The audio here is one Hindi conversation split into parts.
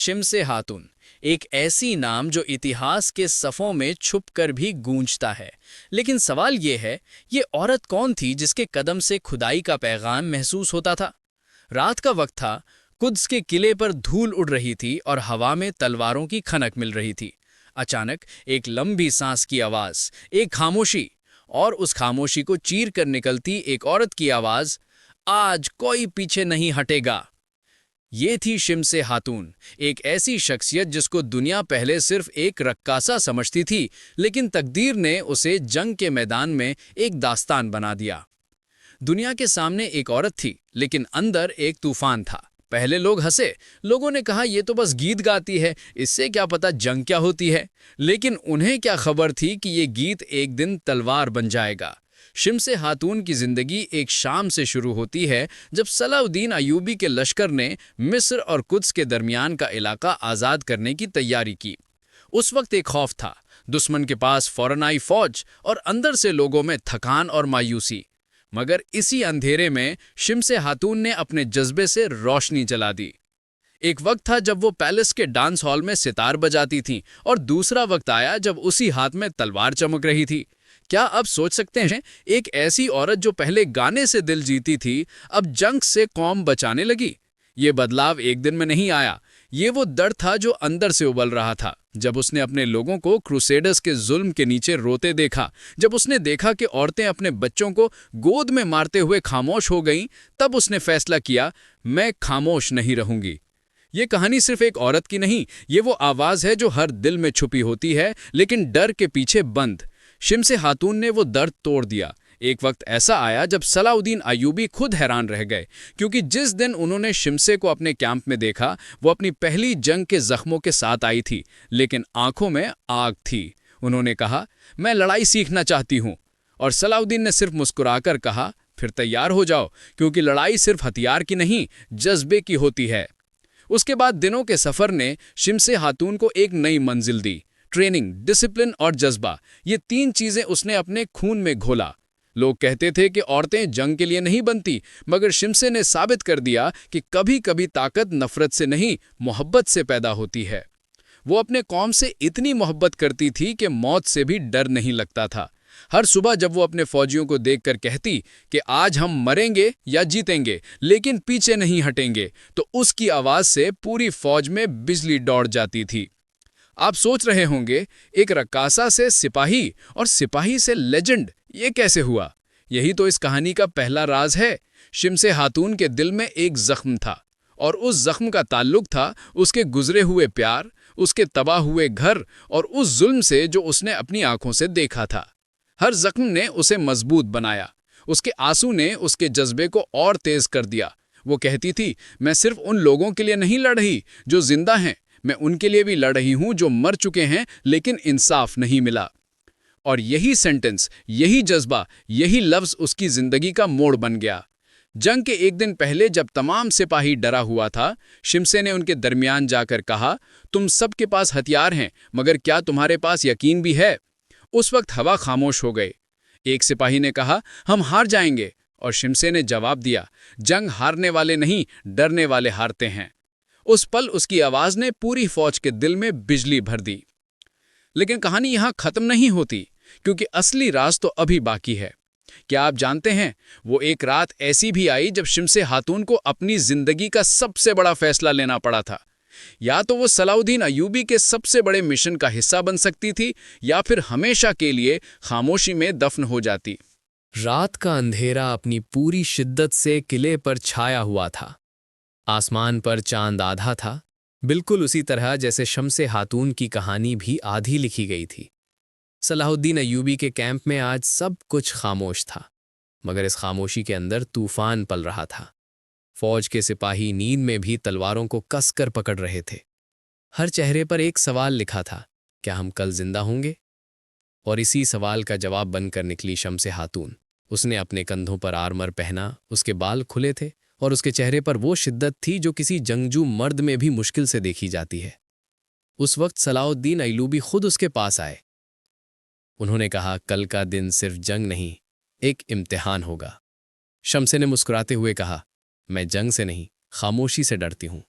शिमसे खातून एक ऐसी नाम जो इतिहास के सफ़ों में छुपकर भी गूंजता है। लेकिन सवाल ये है, ये औरत कौन थी जिसके कदम से खुदाई का पैगाम महसूस होता था। रात का वक्त था, कुद्स के किले पर धूल उड़ रही थी और हवा में तलवारों की खनक मिल रही थी। अचानक एक लंबी सांस की आवाज़, एक खामोशी, और उस खामोशी को चीर कर निकलती एक औरत की आवाज़, आज कोई पीछे नहीं हटेगा। ये थी शिमसे खातून, एक ऐसी शख्सियत जिसको दुनिया पहले सिर्फ एक रक्कासा समझती थी, लेकिन तकदीर ने उसे जंग के मैदान में एक दास्तान बना दिया। दुनिया के सामने एक औरत थी, लेकिन अंदर एक तूफान था। पहले लोग हंसे, लोगों ने कहा ये तो बस गीत गाती है, इससे क्या पता जंग क्या होती है। लेकिन उन्हें क्या खबर थी कि ये गीत एक दिन तलवार बन जाएगा। शिमसे खातून की जिंदगी एक शाम से शुरू होती है जब सलाउद्दीन अयूबी के लश्कर ने मिस्र और कुद्स के दरमियान का इलाका आज़ाद करने की तैयारी की। उस वक्त एक खौफ था, दुश्मन के पास फौरन आई फौज और अंदर से लोगों में थकान और मायूसी। मगर इसी अंधेरे में शिमसे खातून ने अपने जज्बे से रोशनी जला दी। एक वक्त था जब वो पैलेस के डांस हॉल में सितार बजाती थीं, और दूसरा वक्त आया जब उसी हाथ में तलवार चमक रही थी। क्या आप सोच सकते हैं, एक ऐसी औरत जो पहले गाने से दिल जीती थी, अब जंग से कौम बचाने लगी। ये बदलाव एक दिन में नहीं आया, ये वो दर्द था जो अंदर से उबल रहा था। जब उसने अपने लोगों को क्रूसेडर्स के जुल्म के नीचे रोते देखा, जब उसने देखा कि औरतें अपने बच्चों को गोद में मारते हुए खामोश हो गईं, तब उसने फैसला किया, मैं खामोश नहीं रहूंगी। ये कहानी सिर्फ एक औरत की नहीं, ये वो आवाज़ है जो हर दिल में छुपी होती है, लेकिन डर के पीछे बंद। शिमसे खातून ने वो दर्द तोड़ दिया। एक वक्त ऐसा आया जब सलाउद्दीन अयूबी खुद हैरान रह गए, क्योंकि जिस दिन उन्होंने शिमसे को अपने कैंप में देखा, वो अपनी पहली जंग के जख्मों के साथ आई थी, लेकिन आंखों में आग थी। उन्होंने कहा, मैं लड़ाई सीखना चाहती हूँ। और सलाउद्दीन ने सिर्फ मुस्कुराकर कहा, फिर तैयार हो जाओ, क्योंकि लड़ाई सिर्फ हथियार की नहीं, जज्बे की होती है। उसके बाद दिनों के सफ़र ने शिमसे खातून को एक नई मंजिल दी। ट्रेनिंग, डिसिप्लिन और जज्बा, ये तीन चीज़ें उसने अपने खून में घोला। लोग कहते थे कि औरतें जंग के लिए नहीं बनती, मगर शिमसे ने साबित कर दिया कि कभी कभी ताकत नफरत से नहीं, मोहब्बत से पैदा होती है। वो अपने कौम से इतनी मोहब्बत करती थी कि मौत से भी डर नहीं लगता था। हर सुबह जब वो अपने फौजियों को देखकर कहती कि आज हम मरेंगे या जीतेंगे, लेकिन पीछे नहीं हटेंगे, तो उसकी आवाज़ से पूरी फौज में बिजली दौड़ जाती थी। आप सोच रहे होंगे, एक रक्कासा से सिपाही और सिपाही से लेजेंड, ये कैसे हुआ? यही तो इस कहानी का पहला राज है। शिमसे खातून के दिल में एक जख्म था, और उस जख्म का ताल्लुक था उसके गुजरे हुए प्यार, उसके तबाह हुए घर और उस जुल्म से जो उसने अपनी आंखों से देखा था। हर जख्म ने उसे मजबूत बनाया। उसके आंसू ने उसके जज्बे को और तेज कर दिया। वो कहती थी, मैं सिर्फ उन लोगों के लिए नहीं लड़ रही जो जिंदा हैं, मैं उनके लिए भी लड़ रही हूं जो मर चुके हैं लेकिन इंसाफ नहीं मिला। और यही सेंटेंस, यही जज्बा, यही लफ्ज उसकी जिंदगी का मोड़ बन गया। जंग के एक दिन पहले जब तमाम सिपाही डरा हुआ था, शिमसे ने उनके दरमियान जाकर कहा, तुम सबके पास हथियार हैं, मगर क्या तुम्हारे पास यकीन भी है? उस वक्त हवा खामोश हो गई। एक सिपाही ने कहा, हम हार जाएंगे, और शिमसे ने जवाब दिया, जंग हारने वाले नहीं, डरने वाले हारते हैं। उस पल उसकी आवाज ने पूरी फौज के दिल में बिजली भर दी। लेकिन कहानी यहां खत्म नहीं होती, क्योंकि असली राज तो अभी बाकी है। क्या आप जानते हैं, वो एक रात ऐसी भी आई जब शिमसे खातून को अपनी जिंदगी का सबसे बड़ा फैसला लेना पड़ा था। या तो वो सलाउद्दीन अयूबी के सबसे बड़े मिशन का हिस्सा बन सकती थी, या फिर हमेशा के लिए खामोशी में दफन हो जाती। रात का अंधेरा अपनी पूरी शिद्दत से किले पर छाया हुआ था। आसमान पर चांद आधा था, बिल्कुल उसी तरह जैसे शमसे खातून की कहानी भी आधी लिखी गई थी। सलाहुद्दीन अयूबी के कैंप में आज सब कुछ खामोश था, मगर इस खामोशी के अंदर तूफान पल रहा था। फौज के सिपाही नींद में भी तलवारों को कसकर पकड़ रहे थे। हर चेहरे पर एक सवाल लिखा था, क्या हम कल जिंदा होंगे? और इसी सवाल का जवाब बनकर निकली शमसे खातून। उसने अपने कंधों पर आर्मर पहना, उसके बाल खुले थे और उसके चेहरे पर वो शिद्दत थी जो किसी जंगजू मर्द में भी मुश्किल से देखी जाती है। उस वक्त सलाउद्दीन अय्यूबी खुद उसके पास आए। उन्होंने कहा, कल का दिन सिर्फ जंग नहीं, एक इम्तिहान होगा। शमसे ने मुस्कुराते हुए कहा, मैं जंग से नहीं, खामोशी से डरती हूं।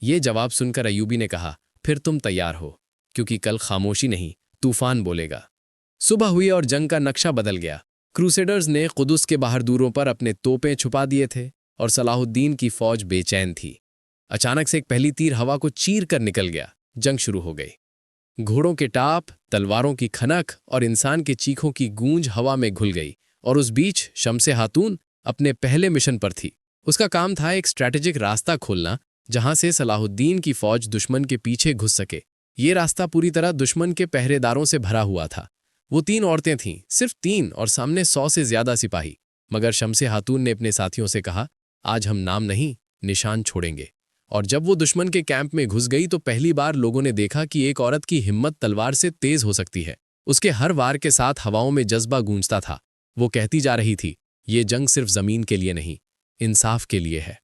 ये जवाब सुनकर अय्यूबी ने कहा, फिर तुम तैयार हो, क्योंकि कल खामोशी नहीं, तूफान बोलेगा। सुबह हुई और जंग का नक्शा बदल गया। क्रूसेडर्स ने कुदुस के बाहर दूरों पर अपने तोपें छुपा दिए थे और सलाहुद्दीन की फौज बेचैन थी। अचानक से एक पहली तीर हवा को चीर कर निकल गया। जंग शुरू हो गई। घोड़ों के टाप, तलवारों की खनक और इंसान के चीखों की गूंज हवा में घुल गई। और उस बीच शम्से हातून अपने पहले मिशन पर थी। उसका काम था एक स्ट्रैटेजिक रास्ता खोलना, जहां से सलाहुद्दीन की फौज दुश्मन के पीछे घुस सके। ये रास्ता पूरी तरह दुश्मन के पहरेदारों से भरा हुआ था। वो 3 औरतें थीं, सिर्फ 3, और सामने 100 से ज्यादा सिपाही। मगर शम्से हातून ने अपने साथियों से कहा, आज हम नाम नहीं, निशान छोड़ेंगे। और जब वो दुश्मन के कैंप में घुस गई तो पहली बार लोगों ने देखा कि एक औरत की हिम्मत तलवार से तेज हो सकती है। उसके हर वार के साथ हवाओं में जज्बा गूंजता था। वो कहती जा रही थी, ये जंग सिर्फ जमीन के लिए नहीं, इंसाफ के लिए है।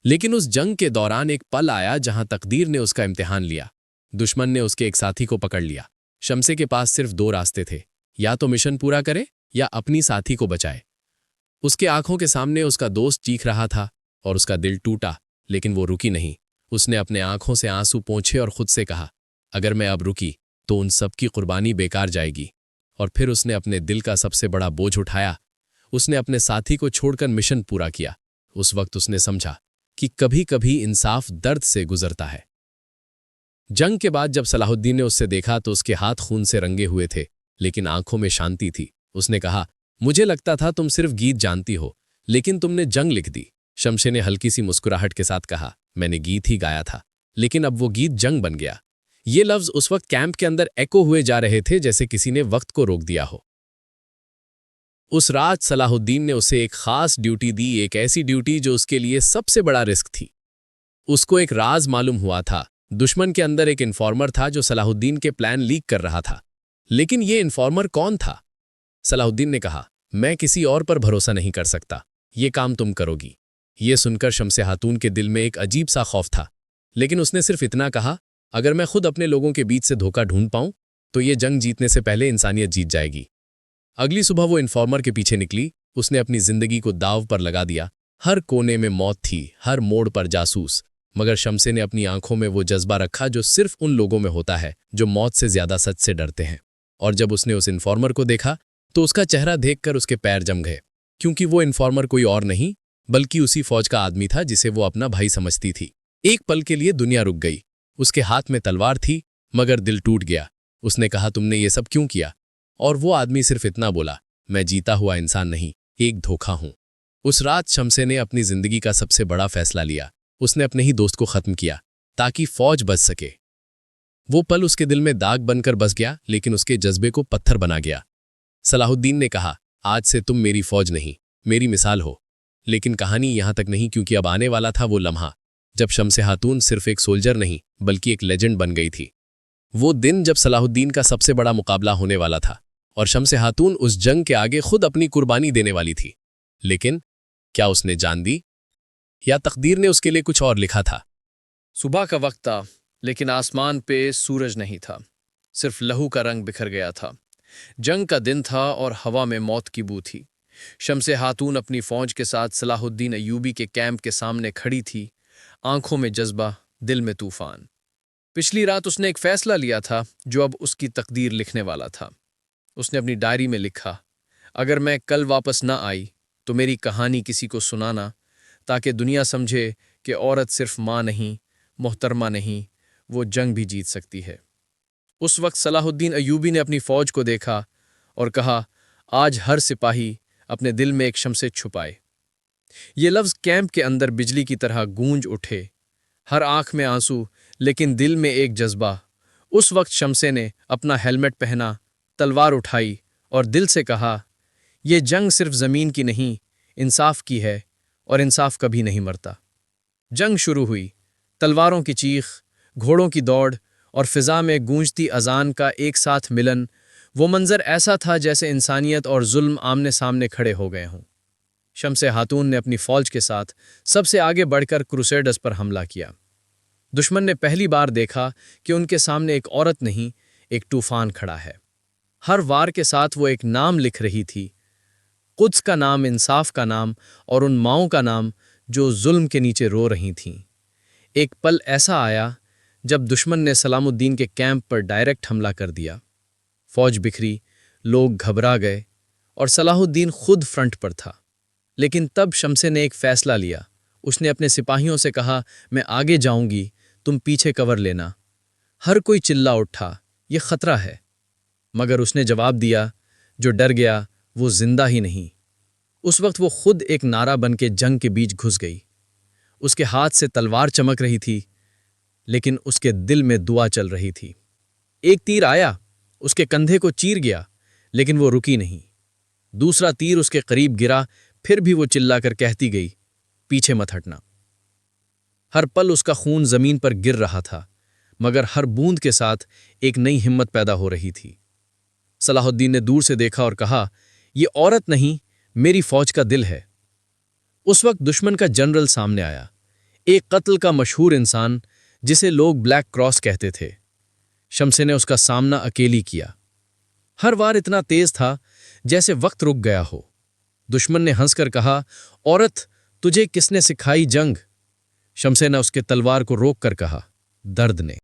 लेकिन उस जंग के दौरान एक पल आया जहां तकदीर ने उसका इम्तिहान लिया। दुश्मन ने उसके एक साथी को पकड़ लिया। शम्से के पास सिर्फ 2 रास्ते थे, या तो मिशन पूरा करे या अपनी साथी को बचाए। उसके आंखों के सामने उसका दोस्त चीख रहा था और उसका दिल टूटा, लेकिन वो रुकी नहीं। उसने अपने आंखों से आंसू पोंछे और खुद से कहा, अगर मैं अब रुकी तो उन सबकी कुर्बानी बेकार जाएगी। और फिर उसने अपने दिल का सबसे बड़ा बोझ उठाया। उसने अपने साथी को छोड़कर मिशन पूरा किया। उस वक्त उसने समझा कि कभी कभी इंसाफ दर्द से गुजरता है। जंग के बाद जब सलाहुद्दीन ने उससे देखा तो उसके हाथ खून से रंगे हुए थे, लेकिन आंखों में शांति थी। उसने कहा, मुझे लगता था तुम सिर्फ गीत जानती हो, लेकिन तुमने जंग लिख दी। शम्से ने हल्की सी मुस्कुराहट के साथ कहा, मैंने गीत ही गाया था, लेकिन अब वो गीत जंग बन गया। ये लफ्ज उस वक्त कैंप के अंदर एको हुए जा रहे थे, जैसे किसी ने वक्त को रोक दिया हो। उस रात सलाहुद्दीन ने उसे एक खास ड्यूटी दी, एक ऐसी ड्यूटी जो उसके लिए सबसे बड़ा रिस्क थी। उसको एक राज मालूम हुआ था। दुश्मन के अंदर एक इन्फॉर्मर था जो सलाहुद्दीन के प्लान लीक कर रहा था। लेकिन ये इन्फॉर्मर कौन था? सलाहुद्दीन ने कहा, मैं किसी और पर भरोसा नहीं कर सकता, ये काम तुम करोगी। ये सुनकर शम्से हातून के दिल में एक अजीब सा खौफ था, लेकिन उसने सिर्फ इतना कहा, अगर मैं खुद अपने लोगों के बीच से धोखा ढूंढ पाऊं तो ये जंग जीतने से पहले इंसानियत जीत जाएगी। अगली सुबह वो इन्फॉर्मर के पीछे निकली। उसने अपनी जिंदगी को दाव पर लगा दिया। हर कोने में मौत थी, हर मोड़ पर जासूस। मगर शम्से ने अपनी आंखों में वो जज्बा रखा जो सिर्फ उन लोगों में होता है जो मौत से ज्यादा सच से डरते हैं। और जब उसने उस इन्फॉर्मर को देखा तो उसका चेहरा देखकर उसके पैर जम गए, क्योंकि वो इन्फॉर्मर कोई और नहीं बल्कि उसी फौज का आदमी था जिसे वो अपना भाई समझती थी। एक पल के लिए दुनिया रुक गई। उसके हाथ में तलवार थी, मगर दिल टूट गया। उसने कहा, तुमने ये सब क्यों किया? और वो आदमी सिर्फ इतना बोला, मैं जीता हुआ इंसान नहीं, एक धोखा हूं। उस रात शम्से ने अपनी जिंदगी का सबसे बड़ा फैसला लिया। उसने अपने ही दोस्त को खत्म किया ताकि फौज बच सके। वो पल उसके दिल में दाग बनकर बस गया, लेकिन उसके जज्बे को पत्थर बना गया। सलाहुद्दीन ने कहा, आज से तुम मेरी फौज नहीं, मेरी मिसाल हो। लेकिन कहानी यहां तक नहीं, क्योंकि अब आने वाला था वो लम्हा जब शम्से हातून सिर्फ एक सोल्जर नहीं बल्कि एक लेजेंड बन गई थी। वो दिन जब सलाहुद्दीन का सबसे बड़ा मुकाबला होने वाला था और शम्से हातून उस जंग के आगे खुद अपनी कुर्बानी देने वाली थी। लेकिन क्या उसने जान दी, या तकदीर ने उसके लिए कुछ और लिखा था? सुबह का वक्त था, लेकिन आसमान पे सूरज नहीं था। सिर्फ लहू का रंग बिखर गया था। जंग का दिन था और हवा में मौत की बू थी। शम्से हातून अपनी फौज के साथ सलाहुद्दीन अय्यूबी के कैंप के सामने खड़ी थी, आंखों में जज्बा, दिल में तूफान। पिछली रात उसने एक फैसला लिया था जो अब उसकी तकदीर लिखने वाला था। उसने अपनी डायरी में लिखा, अगर मैं कल वापस ना आई तो मेरी कहानी किसी को सुनाना, ताकि दुनिया समझे कि औरत सिर्फ माँ नहीं, मोहतरमा नहीं, वो जंग भी जीत सकती है। उस वक्त सलाहुद्दीन अय्यूबी ने अपनी फौज को देखा और कहा, आज हर सिपाही अपने दिल में एक शम्से छुपाए। ये लफ्ज़ कैंप के अंदर बिजली की तरह गूंज उठे। हर आंख में आंसू, लेकिन दिल में एक जज्बा। उस वक्त शम्से ने अपना हेलमेट पहना, तलवार उठाई और दिल से कहा, यह जंग सिर्फ ज़मीन की नहीं, इंसाफ की है, और इंसाफ कभी नहीं मरता। जंग शुरू हुई। तलवारों की चीख, घोड़ों की दौड़ और फिजा में गूंजती अजान का एक साथ मिलन। वो मंजर ऐसा था जैसे इंसानियत और जुल्म आमने सामने खड़े हो गए हों। शम्से हातून ने अपनी फौज के साथ सबसे आगे बढ़कर क्रूसेडर्स पर हमला किया। दुश्मन ने पहली बार देखा कि उनके सामने एक औरत नहीं, एक तूफान खड़ा है। हर वार के साथ वो एक नाम लिख रही थी, कुद्स का नाम, इंसाफ का नाम और उन माओं का नाम जो जुल्म के नीचे रो रही थीं। एक पल ऐसा आया जब दुश्मन ने सलामुद्दीन के कैंप पर डायरेक्ट हमला कर दिया। फौज बिखरी, लोग घबरा गए और सलाहुद्दीन खुद फ्रंट पर था। लेकिन तब शमसे ने एक फैसला लिया। उसने अपने सिपाहियों से कहा, मैं आगे जाऊंगी, तुम पीछे कवर लेना। हर कोई चिल्ला उठा, यह खतरा है। मगर उसने जवाब दिया, जो डर गया वो जिंदा ही नहीं। उस वक्त वो खुद एक नारा बन के जंग के बीच घुस गई। उसके हाथ से तलवार चमक रही थी, लेकिन उसके दिल में दुआ चल रही थी। एक तीर आया, उसके कंधे को चीर गया, लेकिन वो रुकी नहीं। दूसरा तीर उसके करीब गिरा, फिर भी वो चिल्लाकर कहती गई, पीछे मत हटना। हर पल उसका खून जमीन पर गिर रहा था, मगर हर बूंद के साथ एक नई हिम्मत पैदा हो रही थी। सलाहुद्दीन ने दूर से देखा और कहा, ये औरत नहीं, मेरी फौज का दिल है। उस वक्त दुश्मन का जनरल सामने आया, एक कत्ल का मशहूर इंसान जिसे लोग ब्लैक क्रॉस कहते थे। शमसे ने उसका सामना अकेली किया। हर वार इतना तेज था जैसे वक्त रुक गया हो। दुश्मन ने हंसकर कहा, औरत, तुझे किसने सिखाई जंग? शमसे ने उसके तलवार को रोक कर कहा, दर्द ने।